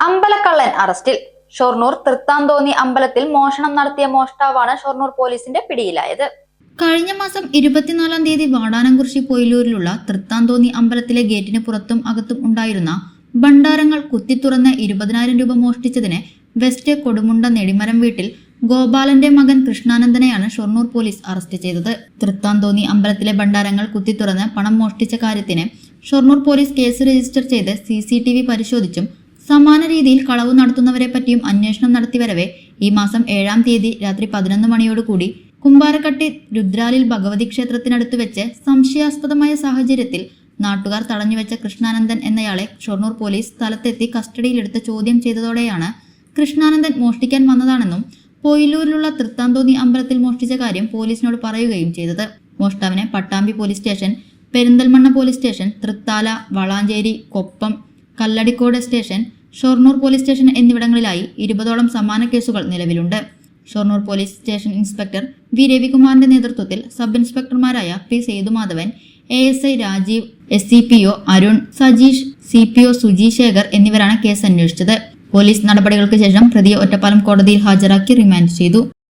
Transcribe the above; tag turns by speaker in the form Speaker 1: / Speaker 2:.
Speaker 1: അമ്പലക്കള്ളൻ അറസ്റ്റിൽ. ഷൊർണൂർ തൃത്താന്തോന്നി അമ്പലത്തിൽ മോഷണം നടത്തിയ മോഷ്ടാവാണ് ഷൊർണൂർ പോലീസിന്റെ പിടിയിലായത്.
Speaker 2: കഴിഞ്ഞ മാസം 24-ാം തീയതി വാടാനംകുറിശി പൊയിലൂരിലുള്ള തൃത്താന്തോന്നി അമ്പലത്തിലെ ഗേറ്റിന് പുറത്തും അകത്തും ഉണ്ടായിരുന്ന ഭണ്ഡാരങ്ങൾ കുത്തിത്തുറന്ന് 20,000 രൂപ മോഷ്ടിച്ചതിന് വെസ്റ്റ് കൊടുമുണ്ട നെടിമരം വീട്ടിൽ ഗോപാലന്റെ മകൻ കൃഷ്ണാനന്ദനെയാണ് ഷൊർണൂർ പോലീസ് അറസ്റ്റ് ചെയ്തത്. തൃത്താന്തോന്നി അമ്പലത്തിലെ ഭണ്ഡാരങ്ങൾ കുത്തിത്തുറന്ന് പണം മോഷ്ടിച്ച കാര്യത്തിന് ഷൊർണൂർ പോലീസ് കേസ് രജിസ്റ്റർ ചെയ്ത് CCTV പരിശോധിച്ചും സമാന രീതിയിൽ കളവ് നടത്തുന്നവരെ പറ്റിയും അന്വേഷണം നടത്തിവരവെ ഈ മാസം 7-ാം തീയതി രാത്രി 11 മണിയോടുകൂടി കുമ്പാരക്കട്ടി രുദ്രാലിൽ ഭഗവതി ക്ഷേത്രത്തിനടുത്ത് വെച്ച് സംശയാസ്പദമായ സാഹചര്യത്തിൽ നാട്ടുകാർ തടഞ്ഞുവെച്ച കൃഷ്ണാനന്ദൻ എന്നയാളെ ഷൊർണൂർ പോലീസ് സ്ഥലത്തെത്തി കസ്റ്റഡിയിലെടുത്ത് ചോദ്യം ചെയ്തതോടെയാണ് കൃഷ്ണാനന്ദൻ മോഷ്ടിക്കാൻ വന്നതാണെന്നും പൊയിലൂരിലുള്ള തൃത്താന്തോന്നി അമ്പലത്തിൽ മോഷ്ടിച്ച കാര്യം പോലീസിനോട് പറയുകയും ചെയ്തത്. മോഷ്ടാവിനെ Pattambi police station, Perinthalmanna police station, Thrithala, Valanchery, Koppam, Kalladikode station, Shoranur police station എന്നിവിടങ്ങളിലായി 20ഓളം സമാന കേസുകൾ നിലവിലുണ്ട്. Shoranur police station inspector V രവികുമാറിന്റെ നേതൃത്വത്തിൽ സബ് ഇൻസ്പെക്ടർമാരായ P Sethumadhavan, ASI Rajeev, SCPO Arun, Sajeesh, CPO Suji Sekhar എന്നിവരാണ് കേസ് അന്വേഷിച്ചത്. പോലീസ് നടപടികൾക്ക് ശേഷം പ്രതിയെ ഒറ്റപ്പാലം കോടതിയിൽ ഹാജരാക്കി റിമാൻഡ് ചെയ്തു.